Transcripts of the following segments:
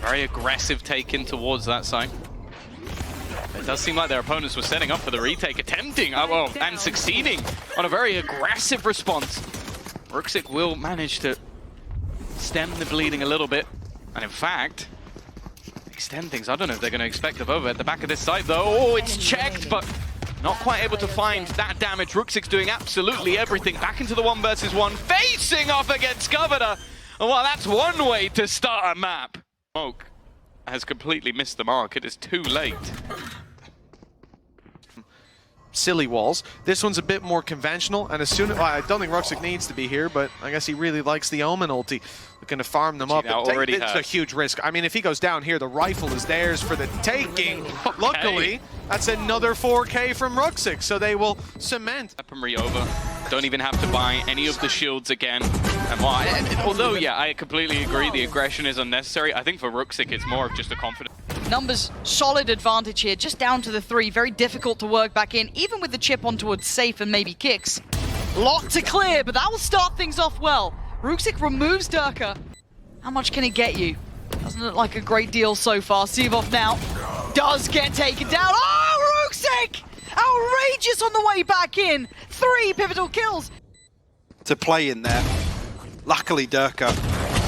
Very aggressive take in towards that side. It does seem like their opponents were setting up for the retake, attempting, and succeeding on a very aggressive response. Ruxic will manage to stem the bleeding a little bit, and in fact, extend things. I don't know if they're going to expect the Vova at the back of this site, though. Oh, it's checked, but not quite able to find that damage. Ruxic's doing absolutely everything. Back into the 1 versus 1, facing off against Governor. Well, that's one way to start a map. Smoke has completely missed the mark. It is too late. Silly walls. This one's a bit more conventional, and as soon as I don't think Ruxic needs to be here, but I guess he really likes the Omen ulti. Looking to farm them up. It's a huge risk. I mean, if he goes down here, the rifle is theirs for the taking. Okay. Luckily, that's another 4K from Ruxic, so they will cement. Weaponry over. Don't even have to buy any of the shields again. And although, yeah, I completely agree, the aggression is unnecessary. I think for Ruxic, it's more of just a confidence. Numbers, solid advantage here, just down to the 3. Very difficult to work back in, even with the chip on towards safe and maybe kicks. Lot to clear, but that will start things off well. Ruxic removes Durka. How much can it get you? Doesn't look like a great deal so far. Sivov now does get taken down. Oh, Ruxic! Outrageous on the way back in. 3 pivotal kills. To play in there. Luckily, Durka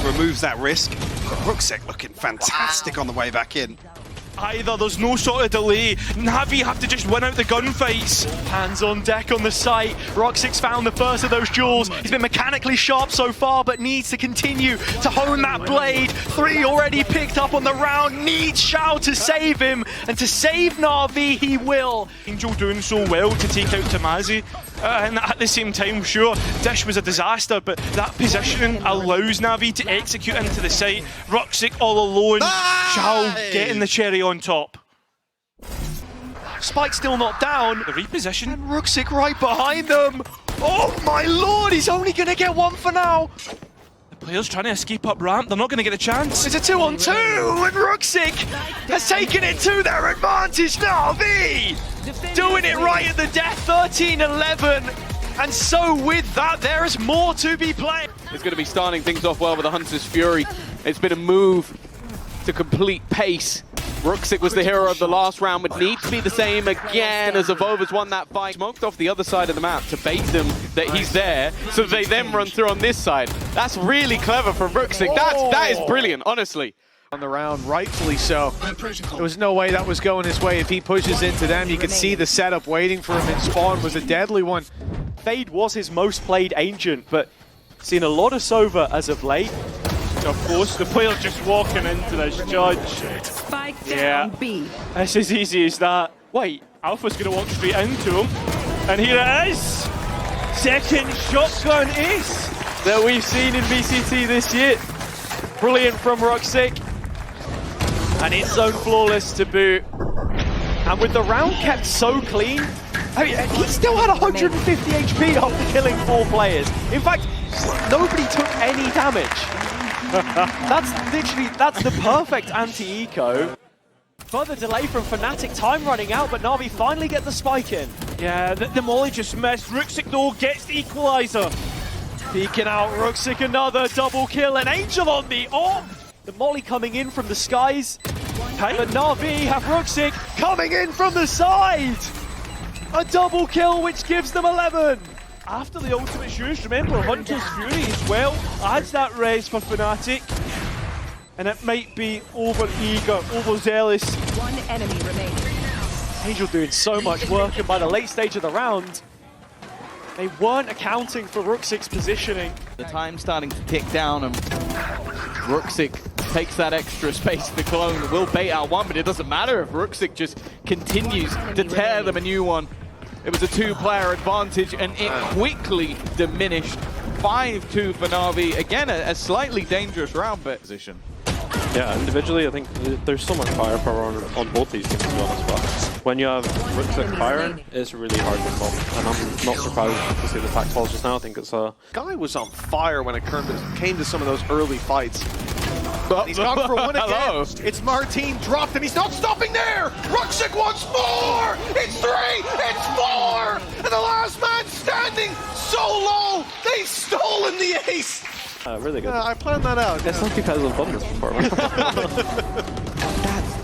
removes that risk. Ruxic looking fantastic on the way back in. Either there's no sort of delay. NAVI have to just win out the gunfights. Hands on deck on the site. Ruxic's found the first of those jewels. He's been mechanically sharp so far, but needs to continue to hone that blade. 3 already picked up on the round. Needs Shao to save him, and to save NAVI he will. Angel doing so well to take out Tamazi. And at the same time, sure, Dish was a disaster, but that positioning allows NAVI to execute into the site. Ruxic all alone. Shao getting the cherry on top. Spike still not down. The reposition. And Ruxic right behind them. Oh my lord, he's only going to get 1 for now. The players trying to escape up ramp. They're not going to get a chance. It's a 2-on-2, and Ruxic has taken it to their advantage. NAVI doing it right at the death, 13-11. And so with that, there is more to be played. It's going to be starting things off well with the Hunter's Fury. It's been a move to complete pace. Ruxic was the hero of the last round, would need to be the same again as Avova's won that fight. Smoked off the other side of the map to bait them that he's there, so they then run through on this side. That's really clever from Ruxic. That is brilliant, honestly. On the round, rightfully so. There was no way that was going his way. If he pushes into them, you could see the setup waiting for him in spawn was a deadly one. Fade was his most played Ancient, but seen a lot of Sova as of late. Of course, the player just walking into this judge. Spike down B. It's as easy as that. Wait, Alpha's going to walk straight into him. And here it is! Second shotgun ace that we've seen in VCT this year. Brilliant from Ruxic. And it's zone flawless to boot. And with the round kept so clean, I mean, he still had 150 HP after killing 4 players. In fact, nobody took any damage. That's the perfect anti-eco. Further delay from Fnatic, time running out, but NAVI finally get the spike in. Yeah, the molly just missed. Ruxic though gets the equalizer. Peeking out, Ruxic another double kill, and Angel on the off. The molly coming in from the skies. But NAVI have Ruxic coming in from the side. A double kill which gives them 11. After the ultimate's used, remember Hunter's Fury as well adds that res for Fnatic. And it might be over-eager, overzealous. 1 enemy remaining. Angel doing so much work, and by the late stage of the round, they weren't accounting for Ruxic's positioning. The time's starting to tick down, and Ruxic takes that extra space. The clone will bait out one, but it doesn't matter if Ruxic just continues to tear them a new one. It was a 2-player advantage, and it quickly diminished. 5-2 for NAVI. Again, a slightly dangerous round, but position. Yeah, individually, I think there's so much firepower on both these teams, to be honest, but when you have Ruxic firing, it's really hard to stop. And I'm not surprised to see the attack falls just now. I think it's a... Guy was on fire when it came to some of those early fights. But he's gone for one again. It's Martin dropped, and he's not stopping there! Ruxic wants more! It's 3! It's 4! And the last man standing so low! They've stolen the ace! Really good. I planned that out. It's not because I've done this before.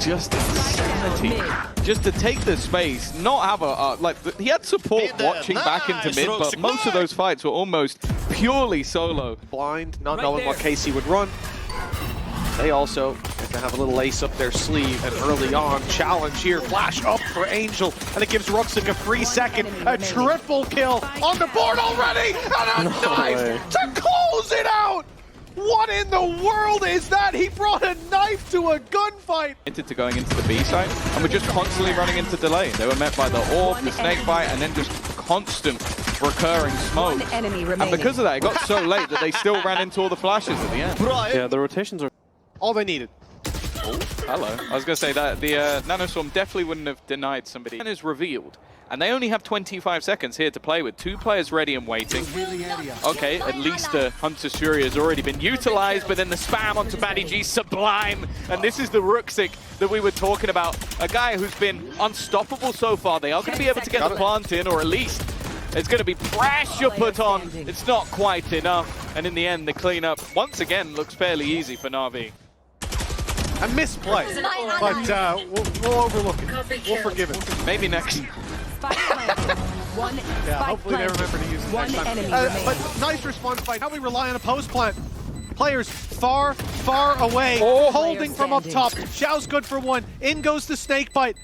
just insanity. Just to take the space, not have a he had support watching back into mid, but most of those fights were almost purely solo. Blind, not knowing what Casey would run. They also have to have a little ace up their sleeve, and early on, challenge here, flash up for Angel, and it gives Ruxic a free second, a triple kill on the board already, and a knife to close it out! What in the world is that? He brought a knife to a gunfight! To going into the B side, and we're just constantly running into delay. They were met by the orb, the snake bite, and then just constant recurring smoke. And because of that, it got so late that they still ran into all the flashes at the end. Yeah, the rotations are all they needed. Oh, hello. I was going to say that the Nanoswarm definitely wouldn't have denied somebody. And is revealed. And they only have 25 seconds here to play with. 2 players ready and waiting. Okay, at least the Hunter's Fury has already been utilized, but then the spam onto Batty G, sublime. And this is the Ruxic that we were talking about. A guy who's been unstoppable so far. They are going to be able to get the plant in, or at least it's going to be pressure put on. It's not quite enough. And in the end, the cleanup, once again, looks fairly easy for NAVI. A misplay, but we'll overlook it. We'll forgive it. Maybe next. Hopefully they remember to use it next time. But nice response by how we rely on a post plant. Players far, far away, holding from up top. Xiao's good for one. In goes the snake bite.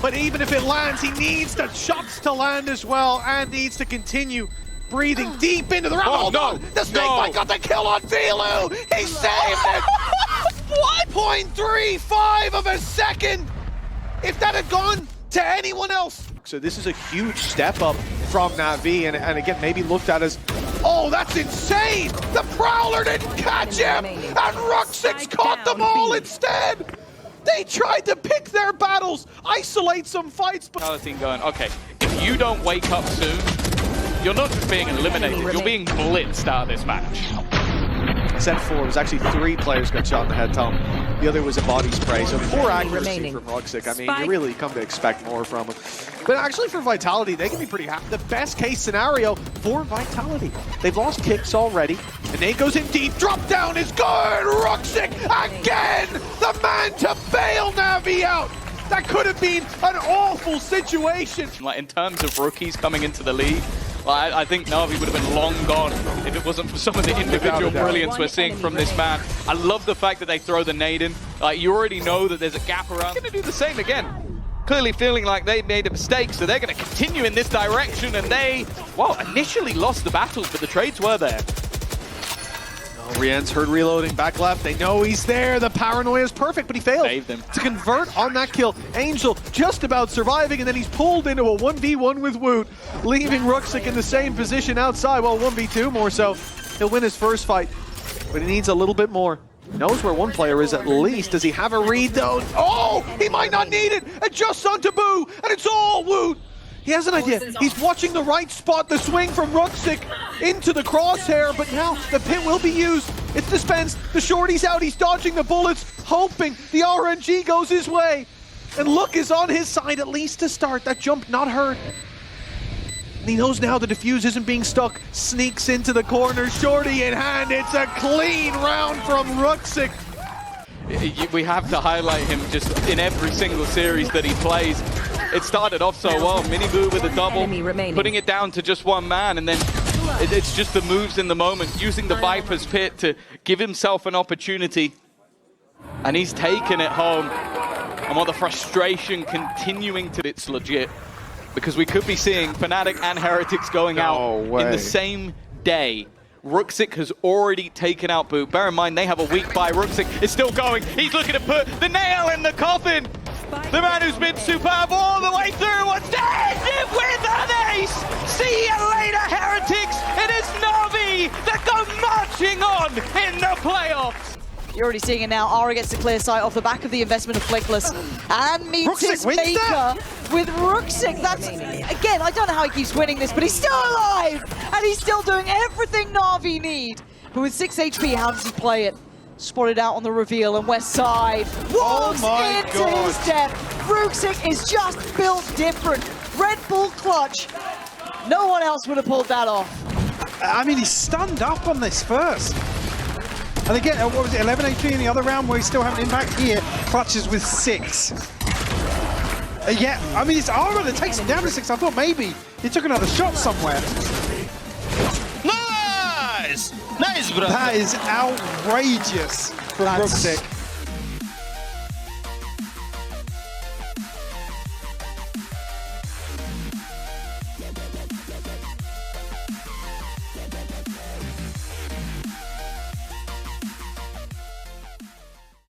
But even if it lands, he needs the shots to land as well, and needs to continue breathing deep into the round. Oh no! The snake bite got the kill on Vilu! He saved it! What? 0.35 of a second! If that had gone to anyone else. So this is a huge step up from NAVI, and again, maybe looked at as, oh, that's insane! The Prowler didn't catch him! And Ruxic's caught them all instead! They tried to pick their battles, isolate some fights, but... Going, okay, if you don't wake up soon, you're not just being eliminated, you're being blitzed out of this match. Set 4, it was actually 3 players got shot in the head, Tom. The other was a body spray, so poor accuracy from Ruxic. I mean, you really come to expect more from him. But actually for Vitality, they can be pretty happy. The best case scenario for Vitality. They've lost kicks already, and Nate goes in deep, drop down is good! Ruxic again! The man to bail NAVI out! That could have been an awful situation! Like, in terms of rookies coming into the league, I think NAVI would have been long gone if it wasn't for some of the individual brilliance we're seeing from this man. I love the fact that they throw the nade in. You already know that there's a gap around. They're going to do the same again. Clearly feeling like they made a mistake, so they're going to continue in this direction, and they, well, initially lost the battles, but the trades were there. Rien's heard reloading back left. They know he's there. The paranoia is perfect, but he failed to convert on that kill. Angel just about surviving, and then he's pulled into a 1v1 with Woot, leaving Ruxic in the same position outside. Well, 1v2 more so. He'll win his first fight, but he needs a little bit more. He knows where one player is at least. Does he have a read though? Oh, he might not need it. Adjusts on Taboo, and it's all Woot. He has an idea. He's watching the right spot, the swing from Ruxic into the crosshair, but now the pit will be used. It's dispensed. The shorty's out. He's dodging the bullets, hoping the RNG goes his way. And Look is on his side, at least to start. That jump not hurt. And he knows now the defuse isn't being stuck. Sneaks into the corner, shorty in hand. It's a clean round from Ruxic. We have to highlight him just in every single series that he plays. It started off so well, Miniboo with a double, putting it down to just one man, and then it's just the moves in the moment, using the Viper's Pit to give himself an opportunity. And he's taken it home. And while the frustration continuing to, it's legit. Because we could be seeing Fnatic and Heretics going out in the same day. Ruxic has already taken out Boot. Bear in mind, they have a weak buy. Ruxic is still going. He's looking to put the nail in the coffin. The man who's been superb all the way through was dead with an ace. See you later, Heretics. It is NAVI that go marching on in the playoffs. You're already seeing it now. Aura gets the clear sight off the back of the investment of Flickless and meets his maker with Ruxic. That's, again, I don't know how he keeps winning this, but he's still alive and he's still doing everything NAVI need. But with 6 HP, how does he play it? Spotted out on the reveal, and West Side walks into his death. Ruxic is just built different. Red Bull clutch. No one else would have pulled that off. I mean, he stand up on this first. And again, what was it, 11 HP in the other round where he's still having impact? Here, clutches with 6. Yeah, I mean, it's armor that takes him down to 6. I thought maybe he took another shot somewhere. Nice! Nice, bro! That is outrageous from Ruxic.